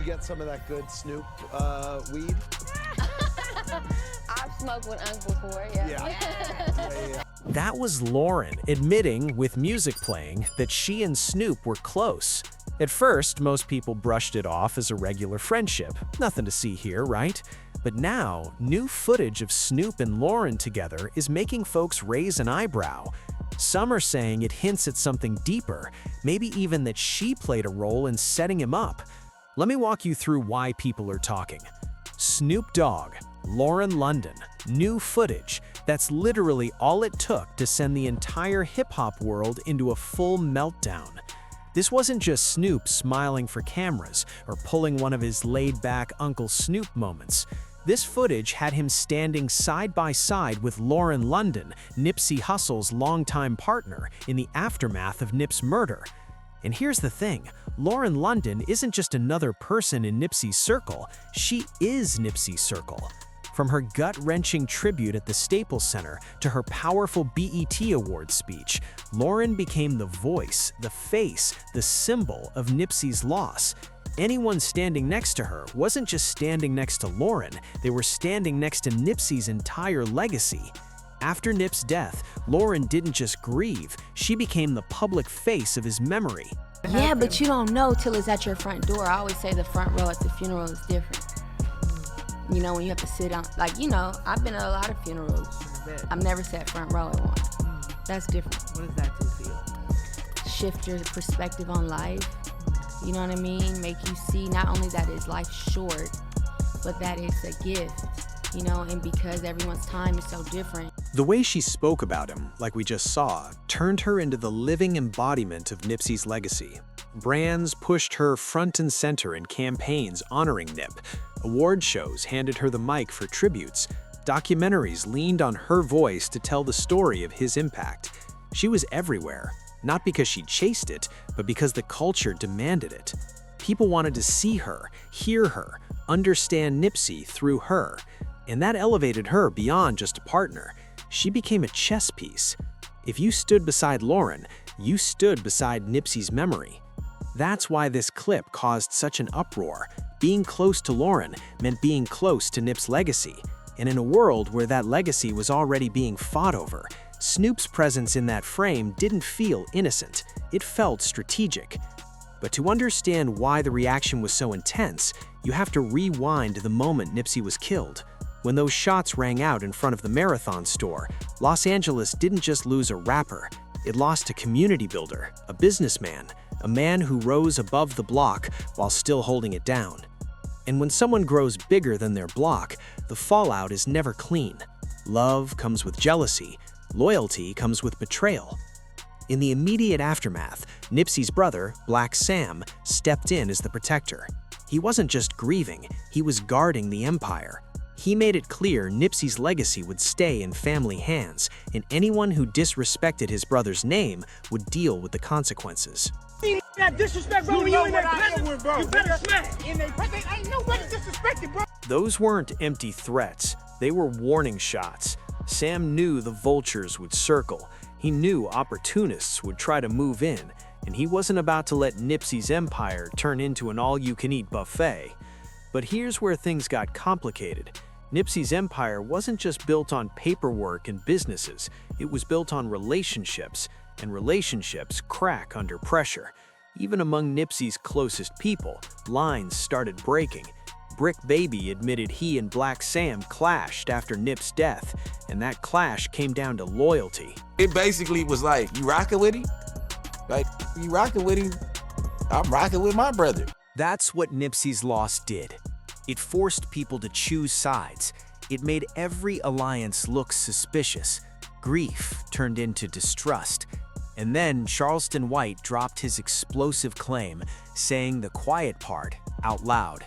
get some of that good Snoop weed? I've smoked with Uncle before, yeah. That was Lauren admitting, with music playing, that she and Snoop were close. At first, most people brushed it off as a regular friendship. Nothing to see here, right? But now, new footage of Snoop and Lauren together is making folks raise an eyebrow. Some are saying it hints at something deeper, maybe even that she played a role in setting him up. Let me walk you through why people are talking. Snoop Dogg, Lauren London, new footage. That's literally all it took to send the entire hip-hop world into a full meltdown. This wasn't just Snoop smiling for cameras or pulling one of his laid-back Uncle Snoop moments. This footage had him standing side by side with Lauren London, Nipsey Hussle's longtime partner, in the aftermath of Nip's murder. And here's the thing, Lauren London isn't just another person in Nipsey's circle, she is Nipsey's circle. From her gut-wrenching tribute at the Staples Center to her powerful BET Awards speech, Lauren became the voice, the face, the symbol of Nipsey's loss. Anyone standing next to her wasn't just standing next to Lauren, they were standing next to Nipsey's entire legacy. After Nip's death, Lauren didn't just grieve, she became the public face of his memory. Yeah, but you don't know till it's at your front door. I always say the front row at the funeral is different. You know, when you have to sit on, like, you know, I've been at a lot of funerals. I've never sat front row at one. That's different. What does that do for you? Shift your perspective on life. You know what I mean? Make you see not only that is life short, but that it's a gift, you know, and because everyone's time is so different. The way she spoke about him, like we just saw, turned her into the living embodiment of Nipsey's legacy. Brands pushed her front and center in campaigns honoring Nip. Award shows handed her the mic for tributes. Documentaries leaned on her voice to tell the story of his impact. She was everywhere, not because she chased it, but because the culture demanded it. People wanted to see her, hear her, understand Nipsey through her. And that elevated her beyond just a partner. She became a chess piece. If you stood beside Lauren, you stood beside Nipsey's memory. That's why this clip caused such an uproar. Being close to Lauren meant being close to Nip's legacy. And in a world where that legacy was already being fought over, Snoop's presence in that frame didn't feel innocent. It felt strategic. But to understand why the reaction was so intense, you have to rewind the moment Nipsey was killed. When those shots rang out in front of the Marathon store, Los Angeles didn't just lose a rapper. It lost a community builder, a businessman, a man who rose above the block while still holding it down. And when someone grows bigger than their block, the fallout is never clean. Love comes with jealousy. Loyalty comes with betrayal. In the immediate aftermath, Nipsey's brother, Black Sam, stepped in as the protector. He wasn't just grieving, he was guarding the empire. He made it clear Nipsey's legacy would stay in family hands, and anyone who disrespected his brother's name would deal with the consequences. That disrespect, bro. When you in their presence, you better smack. In their presence, ain't nobody disrespected, bro. Those weren't empty threats, they were warning shots. Sam knew the vultures would circle. He knew opportunists would try to move in, and he wasn't about to let Nipsey's empire turn into an all-you-can-eat buffet. But here's where things got complicated. Nipsey's empire wasn't just built on paperwork and businesses, it was built on relationships, and relationships crack under pressure. Even among Nipsey's closest people, lines started breaking. Brick Baby admitted he and Black Sam clashed after Nip's death, and that clash came down to loyalty. It basically was like, you rocking with him? Like, you rocking with him? I'm rocking with my brother. That's what Nipsey's loss did. It forced people to choose sides. It made every alliance look suspicious. Grief turned into distrust. And then Charleston White dropped his explosive claim, saying the quiet part out loud.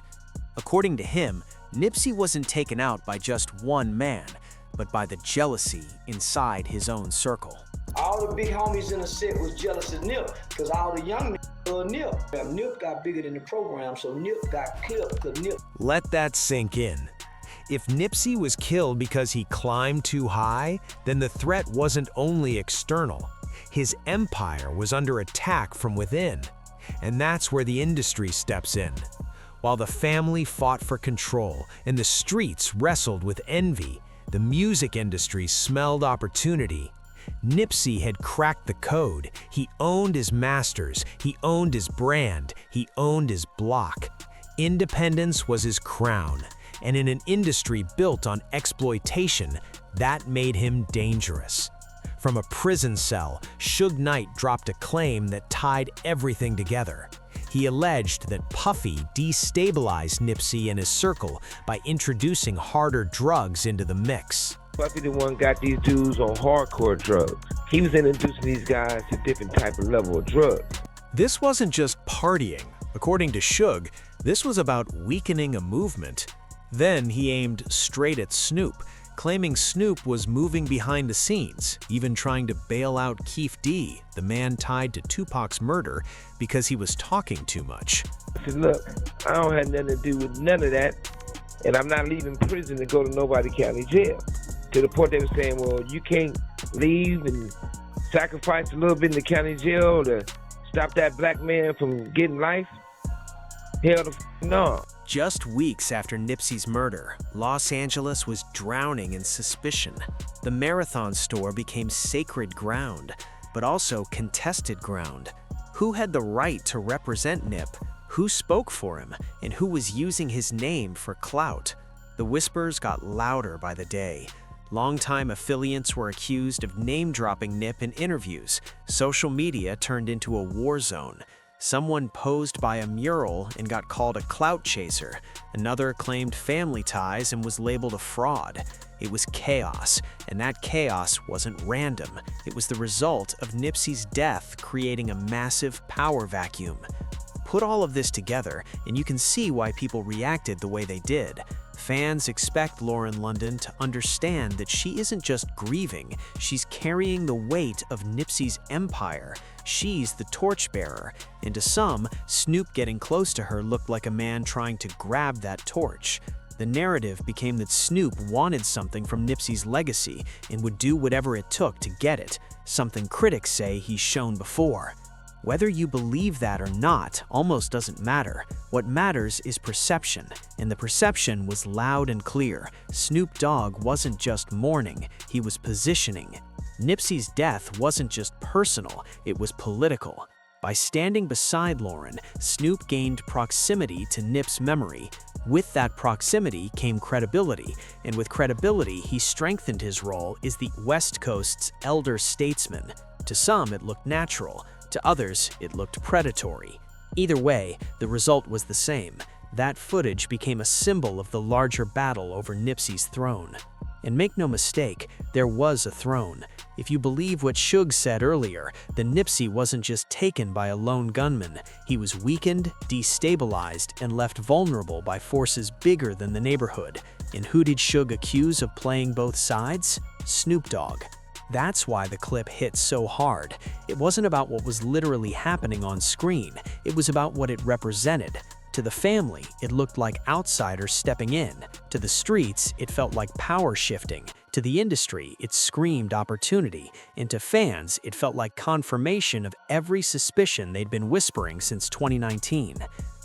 According to him, Nipsey wasn't taken out by just one man, but by the jealousy inside his own circle. All the big homies in the set was jealous of Nip, because all the young niggas love Nip. Nip got bigger than the program, so Nip got killed because Nip. Let that sink in. If Nipsey was killed because he climbed too high, then the threat wasn't only external. His empire was under attack from within. And that's where the industry steps in. While the family fought for control and the streets wrestled with envy, the music industry smelled opportunity. Nipsey had cracked the code. He owned his masters, he owned his brand, he owned his block. Independence was his crown, and in an industry built on exploitation, that made him dangerous. From a prison cell, Suge Knight dropped a claim that tied everything together. He alleged that Puffy destabilized Nipsey and his circle by introducing harder drugs into the mix. Puffy the one got these dudes on hardcore drugs. He was introducing these guys to different type of level of drugs. This wasn't just partying. According to Suge, this was about weakening a movement. Then he aimed straight at Snoop, claiming Snoop was moving behind the scenes, even trying to bail out Keef D, the man tied to Tupac's murder, because he was talking too much. I said, look, I don't have nothing to do with none of that, and I'm not leaving prison to go to nobody county jail. To the point they were saying, well, you can't leave and sacrifice a little bit in the county jail to stop that black man from getting life? Hell no. Just weeks after Nipsey's murder, Los Angeles was drowning in suspicion. The Marathon store became sacred ground, but also contested ground. Who had the right to represent Nip? Who spoke for him? And who was using his name for clout? The whispers got louder by the day. Longtime affiliates were accused of name-dropping Nip in interviews. Social media turned into a war zone. Someone posed by a mural and got called a clout chaser. Another claimed family ties and was labeled a fraud. It was chaos, and that chaos wasn't random. It was the result of Nipsey's death creating a massive power vacuum. Put all of this together, and you can see why people reacted the way they did. Fans expect Lauren London to understand that she isn't just grieving, she's carrying the weight of Nipsey's empire. She's the torchbearer, and to some, Snoop getting close to her looked like a man trying to grab that torch. The narrative became that Snoop wanted something from Nipsey's legacy and would do whatever it took to get it, something critics say he's shown before. Whether you believe that or not almost doesn't matter. What matters is perception, and the perception was loud and clear. Snoop Dogg wasn't just mourning, he was positioning. Nipsey's death wasn't just personal, it was political. By standing beside Lauren, Snoop gained proximity to Nip's memory. With that proximity came credibility, and with credibility, he strengthened his role as the West Coast's elder statesman. To some, it looked natural. To others, it looked predatory. Either way, the result was the same. That footage became a symbol of the larger battle over Nipsey's throne. And make no mistake, there was a throne. If you believe what Suge said earlier, then Nipsey wasn't just taken by a lone gunman. He was weakened, destabilized, and left vulnerable by forces bigger than the neighborhood. And who did Suge accuse of playing both sides? Snoop Dogg. That's why the clip hit so hard. It wasn't about what was literally happening on screen, it was about what it represented. To the family, it looked like outsiders stepping in. To the streets, it felt like power shifting. To the industry, it screamed opportunity. And to fans, it felt like confirmation of every suspicion they'd been whispering since 2019.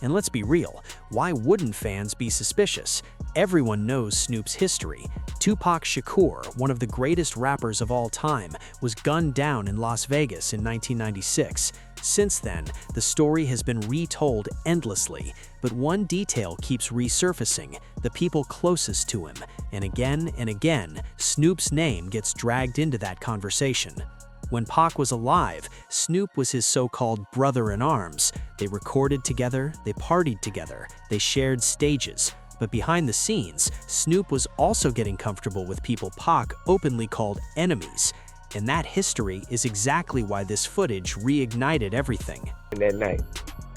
And let's be real, why wouldn't fans be suspicious? Everyone knows Snoop's history. Tupac Shakur, one of the greatest rappers of all time, was gunned down in Las Vegas in 1996. Since then, the story has been retold endlessly, but one detail keeps resurfacing: the people closest to him. And again, Snoop's name gets dragged into that conversation. When Pac was alive, Snoop was his so-called brother-in-arms. They recorded together, they partied together, they shared stages. But behind the scenes, Snoop was also getting comfortable with people Pac openly called enemies. And that history is exactly why this footage reignited everything. That night,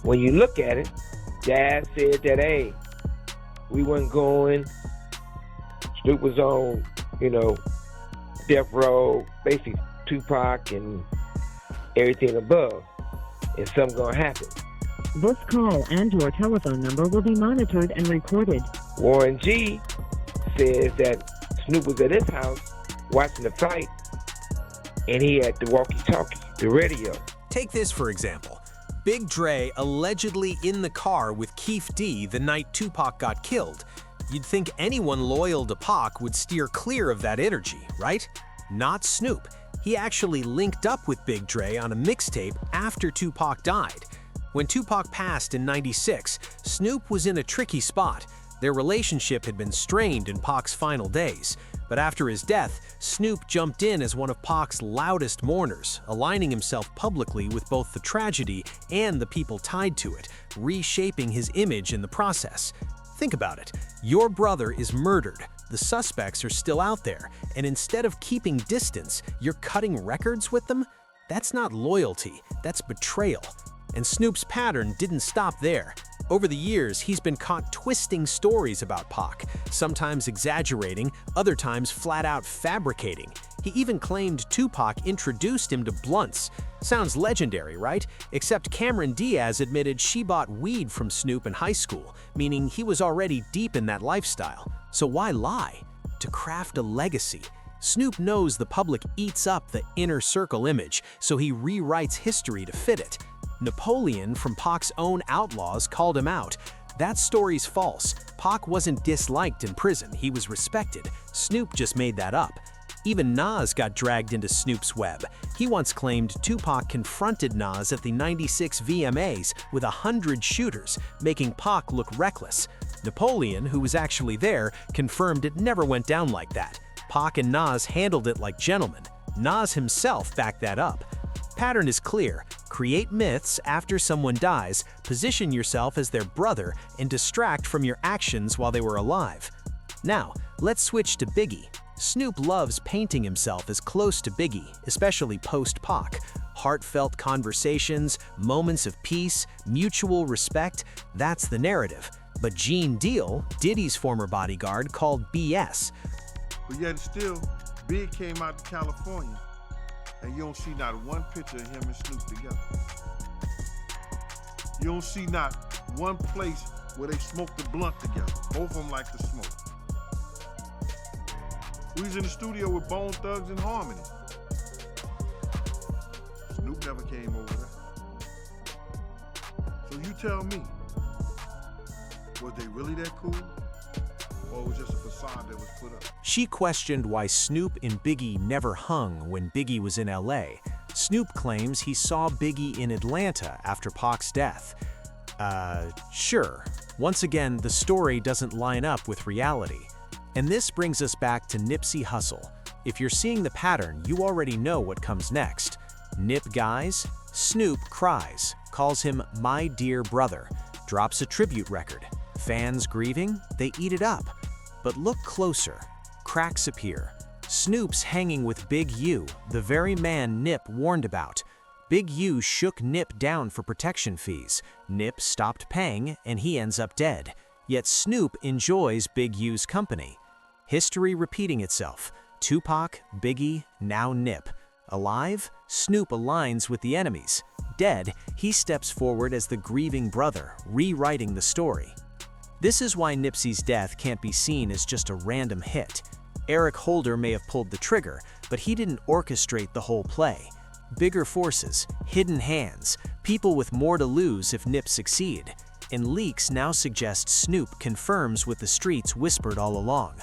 when you look at it, Dad said that, hey, we weren't going. Snoop was on, death row, basically Tupac and everything above, and something gonna happen. This call and your telephone number will be monitored and recorded. Warren G says that Snoop was at his house watching the fight, and he had the walkie-talkie, the radio. Take this for example. Big Dre allegedly in the car with Keef D the night Tupac got killed. You'd think anyone loyal to Pac would steer clear of that energy, right? Not Snoop. He actually linked up with Big Dre on a mixtape after Tupac died. When Tupac passed in '96, Snoop was in a tricky spot. Their relationship had been strained in Pac's final days. But after his death, Snoop jumped in as one of Pac's loudest mourners, aligning himself publicly with both the tragedy and the people tied to it, reshaping his image in the process. Think about it. Your brother is murdered. The suspects are still out there, and instead of keeping distance, you're cutting records with them? That's not loyalty, that's betrayal. And Snoop's pattern didn't stop there. Over the years, he's been caught twisting stories about Pac, sometimes exaggerating, other times flat out fabricating. He even claimed Tupac introduced him to blunts. Sounds legendary, right? Except Cameron Diaz admitted she bought weed from Snoop in high school, meaning he was already deep in that lifestyle. So why lie? To craft a legacy. Snoop knows the public eats up the inner circle image, so he rewrites history to fit it. Napoleon from Pac's own outlaws called him out. That story's false. Pac wasn't disliked in prison, he was respected. Snoop just made that up. Even Nas got dragged into Snoop's web. He once claimed Tupac confronted Nas at the '96 VMAs with 100 shooters, making Pac look reckless. Napoleon, who was actually there, confirmed it never went down like that. Pac and Nas handled it like gentlemen. Nas himself backed that up. Pattern is clear. Create myths after someone dies, position yourself as their brother, and distract from your actions while they were alive. Now, let's switch to Biggie. Snoop loves painting himself as close to Biggie, especially post-Pac. Heartfelt conversations, moments of peace, mutual respect, that's the narrative. But Gene Deal, Diddy's former bodyguard, called BS. But yet still, Big came out to California, and you don't see not one picture of him and Snoop together. You don't see not one place where they smoked a blunt together. Both of them like to smoke. We was in the studio with Bone Thugs and Harmony. Snoop never came over there. So you tell me, was they really that cool? Or it was just a facade that was put up? She questioned why Snoop and Biggie never hung when Biggie was in LA. Snoop claims he saw Biggie in Atlanta after Pac's death. Sure. Once again, the story doesn't line up with reality. And this brings us back to Nipsey Hussle. If you're seeing the pattern, you already know what comes next. Nip guys, Snoop cries, calls him my dear brother, drops a tribute record. Fans grieving, they eat it up. But look closer. Cracks appear. Snoop's hanging with Big U, the very man Nip warned about. Big U shook Nip down for protection fees. Nip stopped paying, and he ends up dead. Yet Snoop enjoys Big U's company. History repeating itself. Tupac, Biggie, now Nip. Alive, Snoop aligns with the enemies. Dead, he steps forward as the grieving brother, rewriting the story. This is why Nipsey's death can't be seen as just a random hit. Eric Holder may have pulled the trigger, but he didn't orchestrate the whole play. Bigger forces, hidden hands, people with more to lose if Nip succeed. And leaks now suggest Snoop confirms what the streets whispered all along.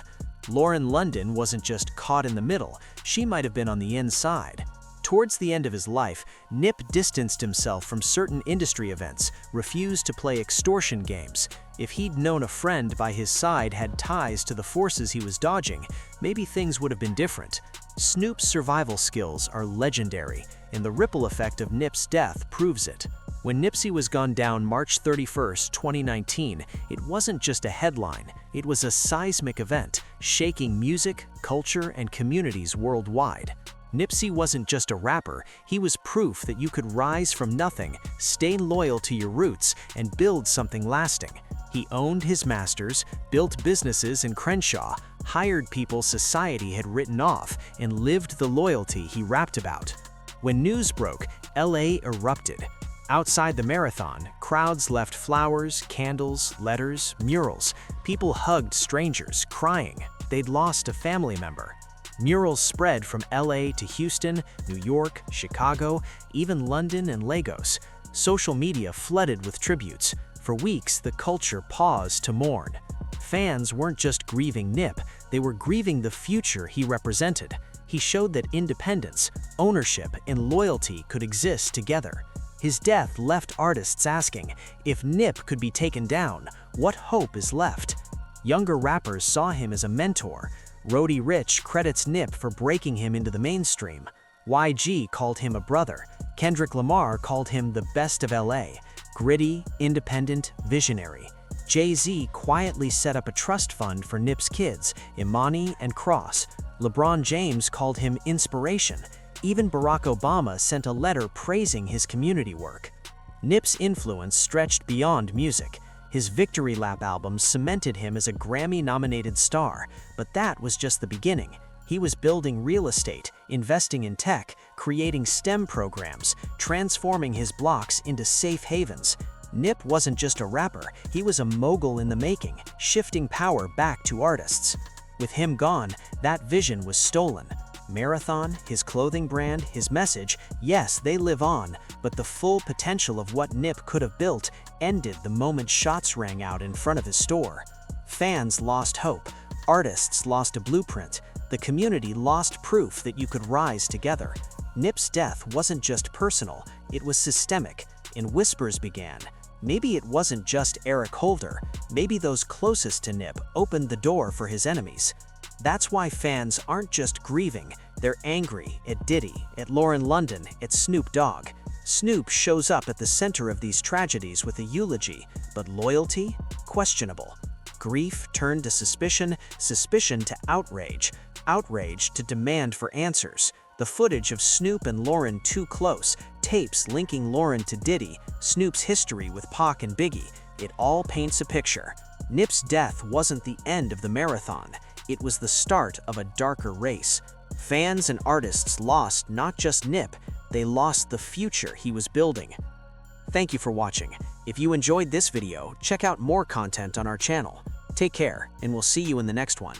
Lauren London wasn't just caught in the middle, she might have been on the inside. Towards the end of his life, Nip distanced himself from certain industry events, refused to play extortion games. If he'd known a friend by his side had ties to the forces he was dodging, maybe things would have been different. Snoop's survival skills are legendary, and the ripple effect of Nip's death proves it. When Nipsey was gunned down March 31, 2019, it wasn't just a headline, it was a seismic event, shaking music, culture, and communities worldwide. Nipsey wasn't just a rapper, he was proof that you could rise from nothing, stay loyal to your roots, and build something lasting. He owned his masters, built businesses in Crenshaw, hired people society had written off, and lived the loyalty he rapped about. When news broke, LA erupted. Outside the marathon, crowds left flowers, candles, letters, murals. People hugged strangers, crying. They'd lost a family member. Murals spread from LA to Houston, New York, Chicago, even London and Lagos. Social media flooded with tributes. For weeks, the culture paused to mourn. Fans weren't just grieving Nip, they were grieving the future he represented. He showed that independence, ownership, and loyalty could exist together. His death left artists asking, if Nip could be taken down, what hope is left? Younger rappers saw him as a mentor. Roddy Ricch credits Nip for breaking him into the mainstream. YG called him a brother. Kendrick Lamar called him the best of LA. Gritty, independent, visionary. Jay-Z quietly set up a trust fund for Nip's kids, Imani and Cross. LeBron James called him inspiration. Even Barack Obama sent a letter praising his community work. Nip's influence stretched beyond music. His Victory Lap album cemented him as a Grammy-nominated star, but that was just the beginning. He was building real estate, investing in tech, creating STEM programs, transforming his blocks into safe havens. Nip wasn't just a rapper, he was a mogul in the making, shifting power back to artists. With him gone, that vision was stolen. Marathon, his clothing brand, his message, yes, they live on, but the full potential of what Nip could have built ended the moment shots rang out in front of his store. Fans lost hope, artists lost a blueprint, the community lost proof that you could rise together. Nip's death wasn't just personal, it was systemic, and whispers began. Maybe it wasn't just Eric Holder, maybe those closest to Nip opened the door for his enemies. That's why fans aren't just grieving, they're angry at Diddy, at Lauren London, at Snoop Dogg. Snoop shows up at the center of these tragedies with a eulogy, but loyalty? Questionable. Grief turned to suspicion, suspicion to outrage, outrage to demand for answers. The footage of Snoop and Lauren too close, tapes linking Lauren to Diddy, Snoop's history with Pac and Biggie, it all paints a picture. Nip's death wasn't the end of the marathon, it was the start of a darker race. Fans and artists lost not just Nip, they lost the future he was building. Thank you for watching. If you enjoyed this video, check out more content on our channel. Take care, and we'll see you in the next one.